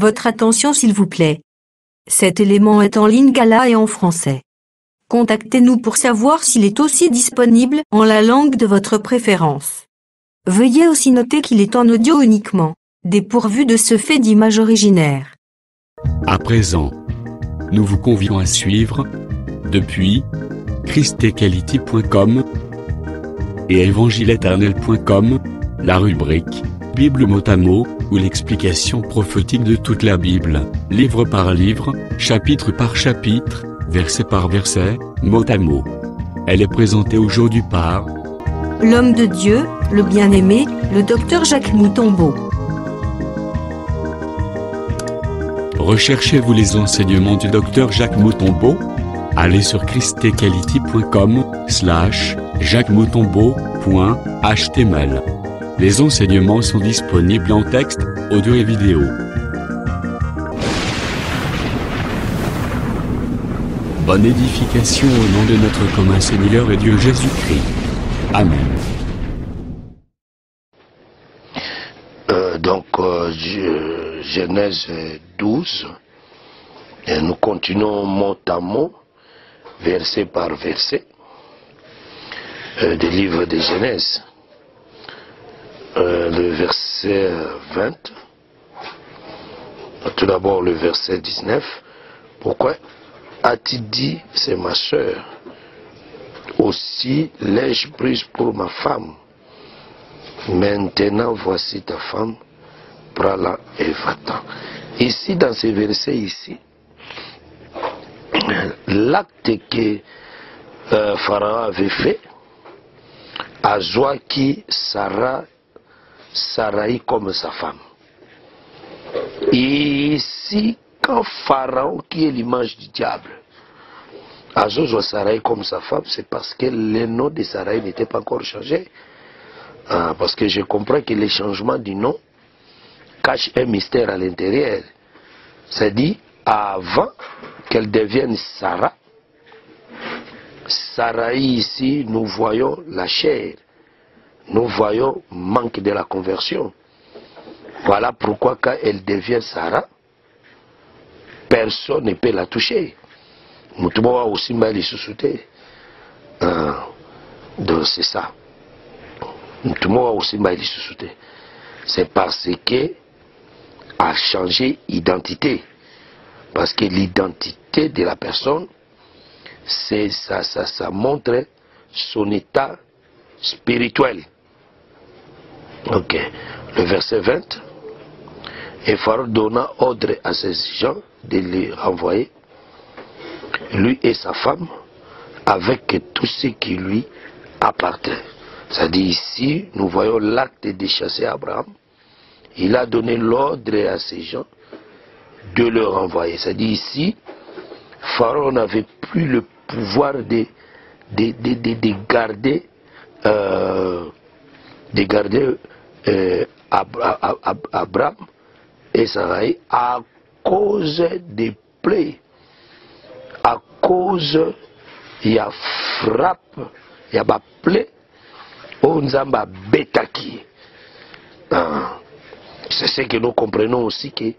Votre attention s'il vous plaît. Cet élément est en lingala et en français. Contactez-nous pour savoir s'il est aussi disponible en la langue de votre préférence. Veuillez aussi noter qu'il est en audio uniquement, dépourvu de ce fait d'image originaire. À présent, nous vous convions à suivre, depuis christequality.com et évangile-éternel.com, la rubrique Bible mot à mot, ou l'explication prophétique de toute la Bible, livre par livre, chapitre par chapitre, verset par verset, mot à mot. Elle est présentée aujourd'hui par l'homme de Dieu, le bien-aimé, le docteur Jacques Moutombo. Recherchez-vous les enseignements du docteur Jacques Moutombo? Allez sur christequality.com/jacquesmoutombo.html. Les enseignements sont disponibles en texte, audio et vidéo. Bonne édification au nom de notre commun Seigneur et Dieu Jésus-Christ. Amen. Genèse 12, et nous continuons mot à mot, verset par verset, du livre de Genèse. Le verset 20, tout d'abord le verset 19. Pourquoi as-tu dit, c'est ma soeur, aussi l'ai-je prise pour ma femme? Maintenant voici ta femme, prends-la et va-t'en. Ici, dans ce verset ici, l'acte que Pharaon avait fait a joui Sarai comme sa femme. Et ici, quand Pharaon, qui est l'image du diable, a joué Sarai comme sa femme, c'est parce que le nom de Sarai n'était pas encore changé. Parce que je comprends que le changement du nom cache un mystère à l'intérieur. C'est-à-dire, avant qu'elle devienne Sarah, Sarai ici, nous voyons la chair. Nous voyons manque de la conversion. Voilà pourquoi quand elle devient Sarah, personne ne peut la toucher. Moutouma aussi mal sous-souté. Donc c'est ça. Moutouma aussi mal sous-souté. C'est parce que a changé d'identité. Parce que l'identité de la personne, c'est ça montre son état spirituel. Ok. Le verset 20. Et Pharaon donna ordre à ses gens de les renvoyer, lui et sa femme, avec tout ce qui lui appartient. C'est-à-dire ici, nous voyons l'acte de chasser Abraham. Il a donné l'ordre à ses gens de le renvoyer. C'est-à-dire ici, Pharaon n'avait plus le pouvoir de garder Abraham et Sarai à cause des plaies, à cause il y a frappe, il y a des plaies, on a bétaki. C'est ce que nous comprenons aussi que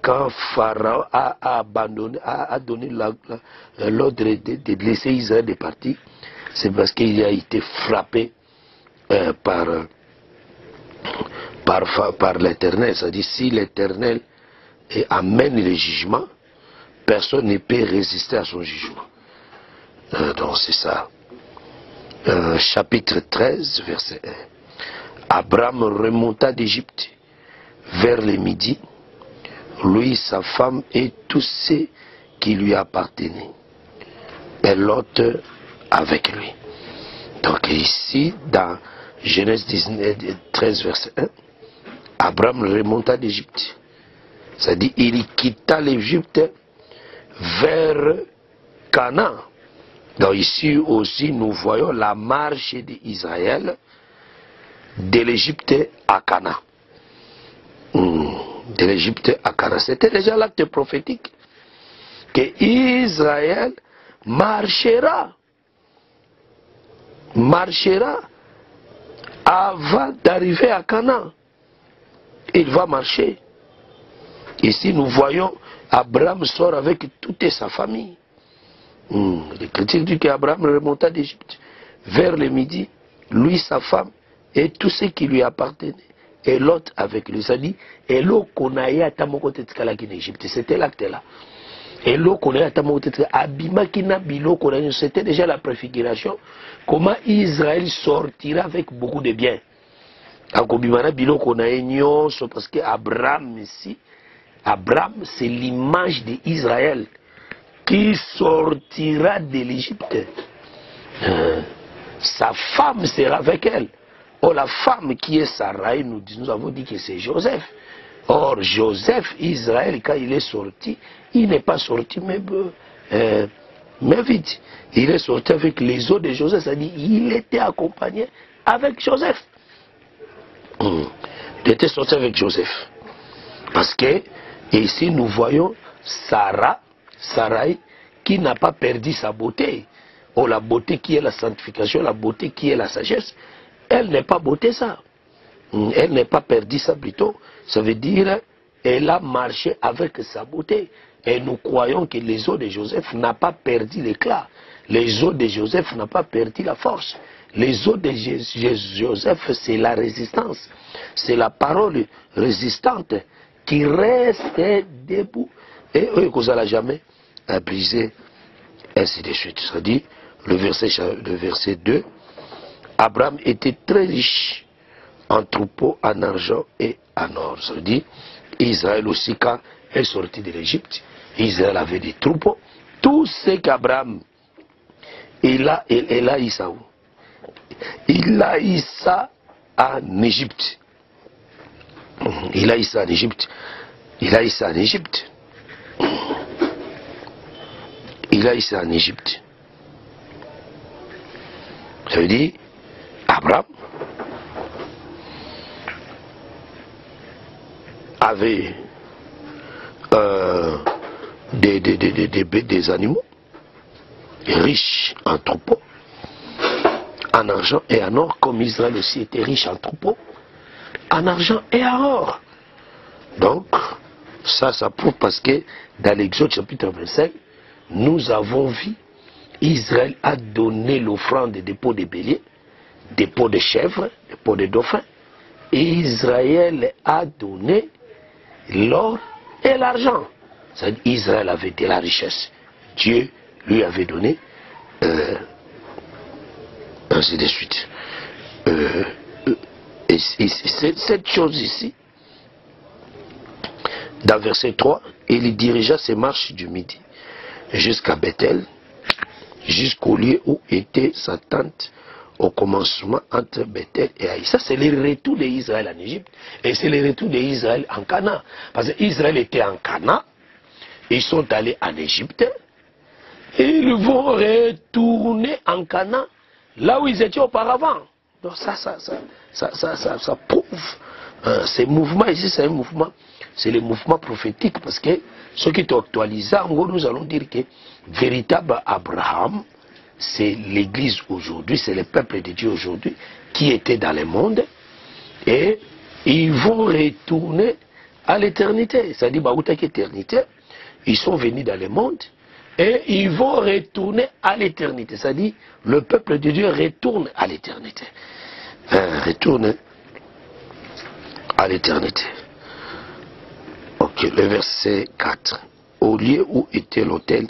quand Pharaon a donné l'ordre de laisser Israël de partir, c'est parce qu'il a été frappé par l'Éternel. C'est-à-dire, si l'Éternel amène le jugement, personne ne peut résister à son jugement. Donc c'est ça. Chapitre 13, verset 1. Abraham remonta d'Égypte vers le midi, lui, sa femme et tous ceux qui lui appartenaient, et Lot avec lui. Donc ici, dans Genèse 13, verset 1, Abraham remonta d'Égypte. C'est-à-dire, il quitta l'Égypte vers Canaan. Donc ici aussi, nous voyons la marche d'Israël de l'Égypte à Canaan. De l'Égypte à Canaan. C'était déjà l'acte prophétique que Israël marchera avant d'arriver à Canaan. Il va marcher. Ici, nous voyons Abraham sort avec toute sa famille. Les critiques disent qu'Abraham remonta d'Égypte vers le midi, lui, sa femme, et tout ce qui lui appartenait. Et l'autre avec lui. Ça dit, et l'eau qu'on a eu à Tamokote en Égypte. C'était l'acte là. Et l'eau qu'on a eu à Tamokote, Abima Kinabilo, c'était déjà la préfiguration. Comment Israël sortira avec beaucoup de biens. Parce que Abraham ici, Abraham c'est l'image d'Israël qui sortira de l'Égypte. Sa femme sera avec elle. Or la femme qui est Sarai, nous avons dit que c'est Joseph. Or Joseph, Israël, quand il est sorti, il n'est pas sorti mais vite. Il est sorti avec les eaux de Joseph, c'est-à-dire il était accompagné avec Joseph. Il était sorti avec Joseph. Parce que ici nous voyons Sarai, qui n'a pas perdu sa beauté. Oh, la beauté qui est la sanctification, la beauté qui est la sagesse, elle n'est pas beauté ça. Elle n'est pas perdu ça plutôt. Ça veut dire elle a marché avec sa beauté. Et nous croyons que les eaux de Joseph n'ont pas perdu l'éclat. Les eaux de Joseph n'ont pas perdu la force. Les eaux de Joseph, c'est la résistance. C'est la parole résistante qui reste debout. Et eux, qu'on n'a jamais brisé, ainsi de suite. Ça dit, le verset 2, Abraham était très riche en troupeaux, en argent et en or. Ça dit, Israël aussi, quand est sorti de l'Égypte, Israël avait des troupeaux. Tout ce qu'Abraham, il a eu ça où? Il a eu ça en Égypte. Il a eu ça en Égypte. Il a eu ça en Égypte. Il a eu ça en Égypte. Ça veut dire, Abraham avait des animaux riches en troupeaux, en argent et en or, comme Israël aussi était riche en troupeaux, en argent et en or. Donc, ça prouve parce que dans l'Exode chapitre 25, nous avons vu Israël a donné l'offrande des peaux de bélier, des peaux de chèvre, des peaux de dauphin. Et Israël a donné l'or et l'argent. Israël avait de la richesse. Dieu lui avait donné, ainsi de suite. Et cette chose ici, dans verset 3, il dirigea ses marches du midi jusqu'à Bethel, jusqu'au lieu où était sa tente au commencement entre Bethel et Haï. Ça, c'est le retour d'Israël en Égypte et c'est le retour d'Israël en Canaan. Parce qu'Israël était en Canaan, ils sont allés en Égypte et ils vont retourner en Canaan là où ils étaient auparavant. Donc ça prouve. Ces mouvements ici, c'est un mouvement, c'est le mouvement prophétique parce que ce qui est actualisé, en gros, nous allons dire que véritable Abraham, c'est l'église aujourd'hui, c'est le peuple de Dieu aujourd'hui qui était dans le monde et ils vont retourner à l'éternité. C'est-à-dire, éternité, ils sont venus dans le monde et ils vont retourner à l'éternité. C'est-à-dire, le peuple de Dieu retourne à l'éternité. Retourne à l'éternité. Ok, le verset 4. Au lieu où était l'autel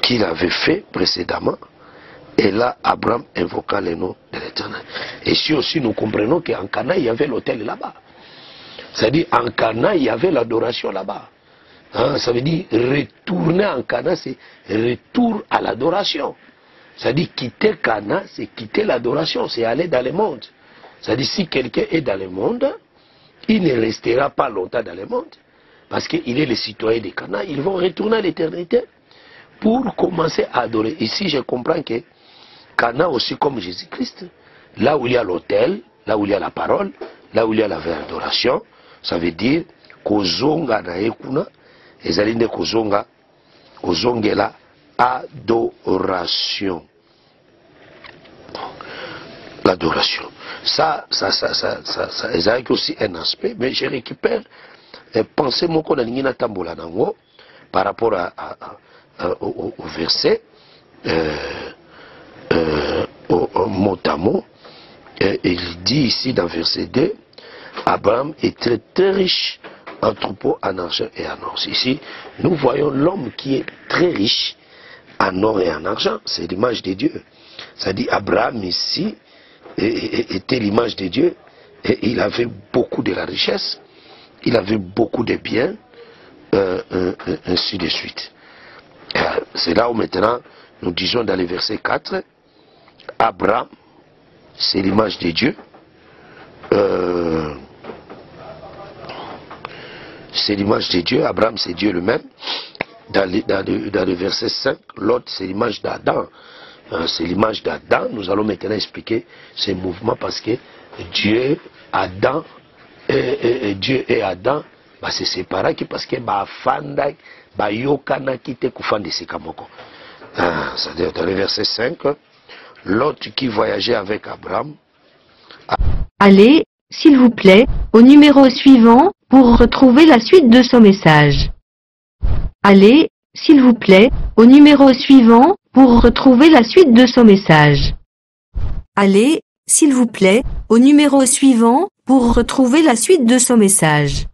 qu'il avait fait précédemment, et là, Abraham invoqua le nom de l'Éternel. Et si aussi nous comprenons qu'en Canaan, il y avait l'autel là-bas. C'est-à-dire, en Canaan, il y avait l'adoration là-bas. Hein, ça veut dire, retourner en Canaan, c'est retour à l'adoration. C'est-à-dire, quitter Canaan, c'est quitter l'adoration, c'est aller dans le monde. C'est-à-dire, si quelqu'un est dans le monde, il ne restera pas longtemps dans le monde, parce qu'il est le citoyen de Canaan. Ils vont retourner à l'éternité pour commencer à adorer. Ici, je comprends que Canaan aussi comme Jésus-Christ, là où il y a l'autel, là où il y a la parole, là où il y a la vraie adoration, ça veut dire kozonga na ekuna, ezalinde kozonga la adoration. L'adoration. Ça, ezalaki aussi un aspect, mais je récupère pensez mon qu'on a n'ingina tambola nango par rapport au verset mot à mot. Il dit ici dans verset 2, Abraham était très riche en troupeaux, en argent et en or. Ici, nous voyons l'homme qui est très riche en or et en argent. C'est l'image de Dieu. Ça dit Abraham ici était l'image de Dieu et il avait beaucoup de la richesse, il avait beaucoup de biens, ainsi de suite. C'est là où maintenant nous disons dans le verset 4, Abraham, c'est l'image de Dieu. C'est l'image de Dieu. Abraham, c'est Dieu lui-même. Dans le verset 5, l'autre, c'est l'image d'Adam. C'est l'image d'Adam. Nous allons maintenant expliquer ces mouvements parce que Dieu, Adam, Dieu et Adam, bah, c'est séparé parce que Fanda, Yokana qui te kufandi sikamoko. C'est-à-dire dans le verset 5, l'autre qui voyageait avec Abraham. Allez, s'il vous plaît, au numéro suivant, pour retrouver la suite de ce message. Allez, s'il vous plaît, au numéro suivant, pour retrouver la suite de ce message. Allez, s'il vous plaît, au numéro suivant, pour retrouver la suite de ce message.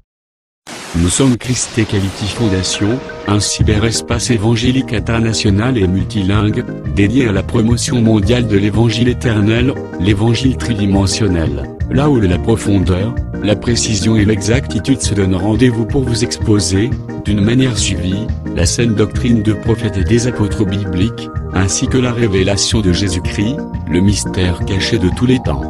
Nous sommes Christ Equality Fondation, un cyberespace évangélique international et multilingue, dédié à la promotion mondiale de l'évangile éternel, l'évangile tridimensionnel, là où la profondeur, la précision et l'exactitude se donnent rendez-vous pour vous exposer, d'une manière suivie, la saine doctrine de prophètes et des apôtres bibliques, ainsi que la révélation de Jésus-Christ, le mystère caché de tous les temps.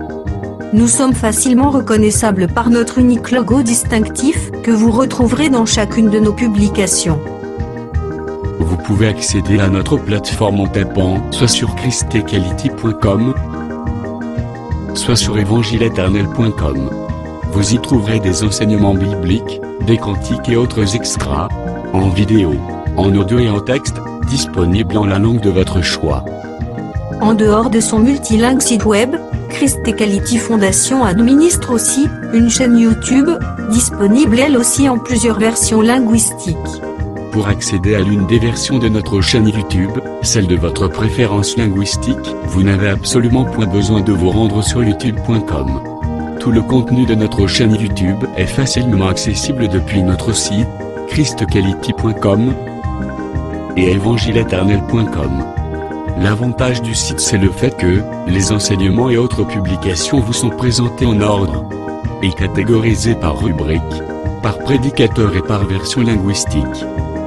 Nous sommes facilement reconnaissables par notre unique logo distinctif, que vous retrouverez dans chacune de nos publications. Vous pouvez accéder à notre plateforme en tapant soit sur christequality.com, soit sur evangileeternel.com. Vous y trouverez des enseignements bibliques, des cantiques et autres extras, en vidéo, en audio et en texte, disponibles en la langue de votre choix. En dehors de son multilingue site web, Christ Equality Fondation administre aussi une chaîne YouTube, disponible elle aussi en plusieurs versions linguistiques. Pour accéder à l'une des versions de notre chaîne YouTube, celle de votre préférence linguistique, vous n'avez absolument point besoin de vous rendre sur youtube.com. Tout le contenu de notre chaîne YouTube est facilement accessible depuis notre site, christequality.com et evangileeternel.com. L'avantage du site, c'est le fait que les enseignements et autres publications vous sont présentés en ordre et catégorisés par rubrique, par prédicateur et par version linguistique.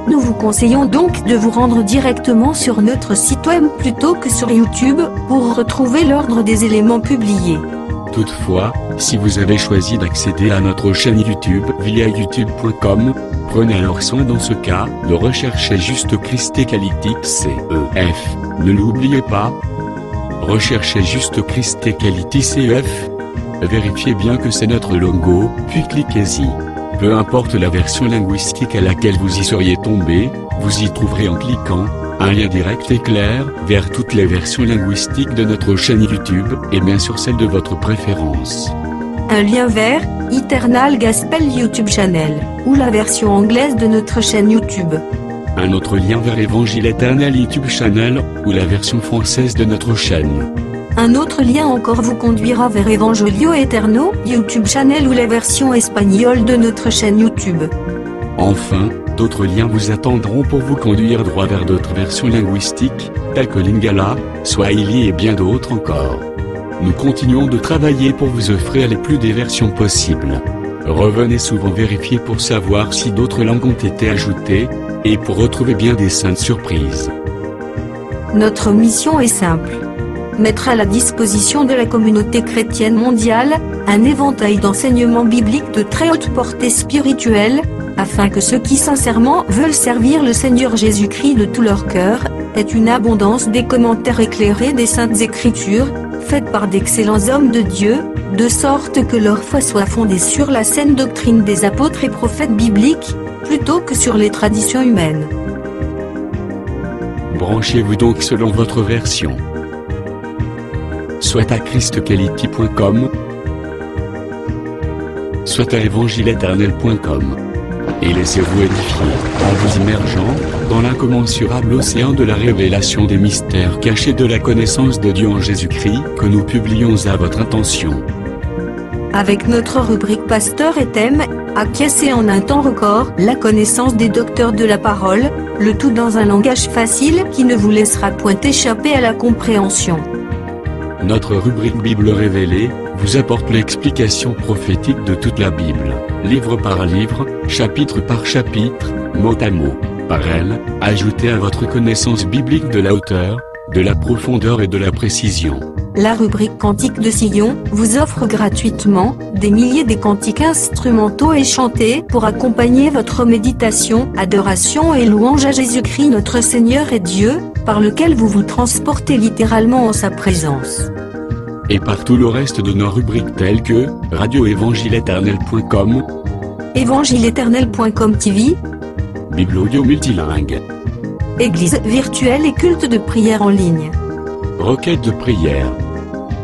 Nous vous conseillons donc de vous rendre directement sur notre site web plutôt que sur YouTube pour retrouver l'ordre des éléments publiés. Toutefois, si vous avez choisi d'accéder à notre chaîne YouTube via youtube.com, prenez alors soin dans ce cas de rechercher juste Christ Equality CEF. Ne l'oubliez pas. Recherchez juste Christ Equality CEF. Vérifiez bien que c'est notre logo, puis cliquez-y. Peu importe la version linguistique à laquelle vous y seriez tombé, vous y trouverez en cliquant un lien direct et clair vers toutes les versions linguistiques de notre chaîne YouTube et bien sûr celle de votre préférence. Un lien vers Eternal Gospel YouTube Channel ou la version anglaise de notre chaîne YouTube. Un autre lien vers Évangile Éternel YouTube Channel ou la version française de notre chaîne. Un autre lien encore vous conduira vers Evangelio Eterno YouTube Channel ou la version espagnole de notre chaîne YouTube. Enfin, d'autres liens vous attendront pour vous conduire droit vers d'autres versions linguistiques, telles que Lingala, Swahili et bien d'autres encore. Nous continuons de travailler pour vous offrir les plus des versions possibles. Revenez souvent vérifier pour savoir si d'autres langues ont été ajoutées, et pour retrouver bien des saintes surprises. Notre mission est simple. Mettre à la disposition de la communauté chrétienne mondiale, un éventail d'enseignements bibliques de très haute portée spirituelle, afin que ceux qui sincèrement veulent servir le Seigneur Jésus-Christ de tout leur cœur, aient une abondance des commentaires éclairés des Saintes Écritures, faites par d'excellents hommes de Dieu, de sorte que leur foi soit fondée sur la saine doctrine des apôtres et prophètes bibliques, plutôt que sur les traditions humaines. Branchez-vous donc selon votre version. Soit à christequality.com, soit à evangileeternel.com. et laissez-vous édifier, en vous immergeant dans l'incommensurable océan de la révélation des mystères cachés de la connaissance de Dieu en Jésus-Christ, que nous publions à votre intention. Avec notre rubrique Pasteur et thème, acquiescer en un temps record la connaissance des docteurs de la parole, le tout dans un langage facile qui ne vous laissera point échapper à la compréhension. Notre rubrique Bible révélée vous apporte l'explication prophétique de toute la Bible, livre par livre, chapitre par chapitre, mot à mot. Par elle, ajoutez à votre connaissance biblique de la hauteur, de la profondeur et de la précision. La rubrique Cantique de Sion vous offre gratuitement des milliers de cantiques instrumentaux et chantés pour accompagner votre méditation, adoration et louange à Jésus-Christ notre Seigneur et Dieu, par lequel vous vous transportez littéralement en sa présence. Et par tout le reste de nos rubriques telles que radioévangile-éternel.com, évangile-éternel.com TV, Bible audio multilingue, Église virtuelle et culte de prière en ligne, requête de prière,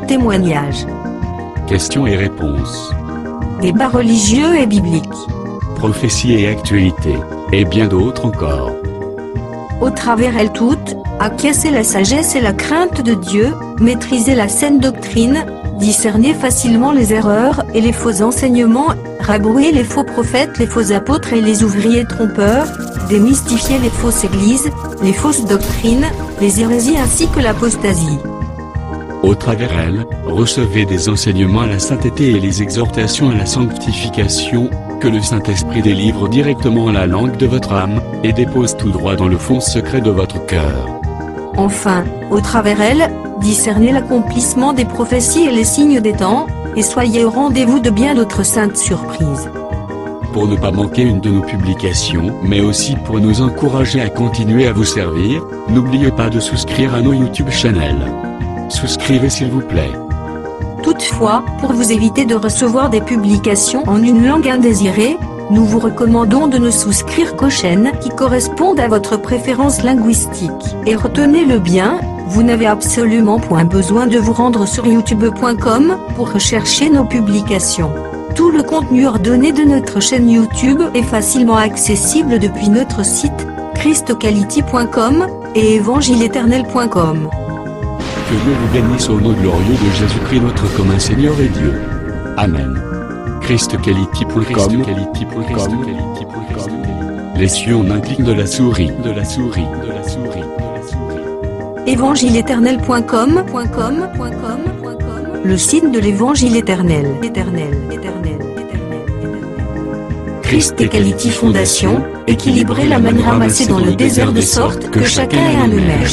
témoignages, questions et réponses, débats religieux et bibliques, prophéties et actualités, et bien d'autres encore. Au travers elles toutes, acquiescer la sagesse et la crainte de Dieu, maîtriser la saine doctrine, discerner facilement les erreurs et les faux enseignements, rabrouer les faux prophètes, les faux apôtres et les ouvriers trompeurs, démystifier les fausses églises, les fausses doctrines, les hérésies ainsi que l'apostasie. Au travers elles, recevez des enseignements à la sainteté et les exhortations à la sanctification, que le Saint-Esprit délivre directement à la langue de votre âme, et dépose tout droit dans le fond secret de votre cœur. Enfin, au travers elles, discernez l'accomplissement des prophéties et les signes des temps, et soyez au rendez-vous de bien d'autres saintes surprises. Pour ne pas manquer une de nos publications, mais aussi pour nous encourager à continuer à vous servir, n'oubliez pas de souscrire à nos YouTube channels. Souscrivez s'il vous plaît. Toutefois, pour vous éviter de recevoir des publications en une langue indésirée, nous vous recommandons de ne souscrire qu'aux chaînes qui correspondent à votre préférence linguistique. Et retenez-le bien, vous n'avez absolument point besoin de vous rendre sur youtube.com pour rechercher nos publications. Tout le contenu ordonné de notre chaîne YouTube est facilement accessible depuis notre site, christocality.com, et évangile-éternel.com. Que Dieu vous bénisse au nom glorieux de Jésus-Christ notre commun Seigneur et Dieu. Amen. christocality.com. Les cieux en un clic de la souris. évangile-éternel.com, le site de l'évangile éternel. Christ et Quality Fondation, équilibrer la manne ramassée dans le désert de sorte que chacun ait un honneur.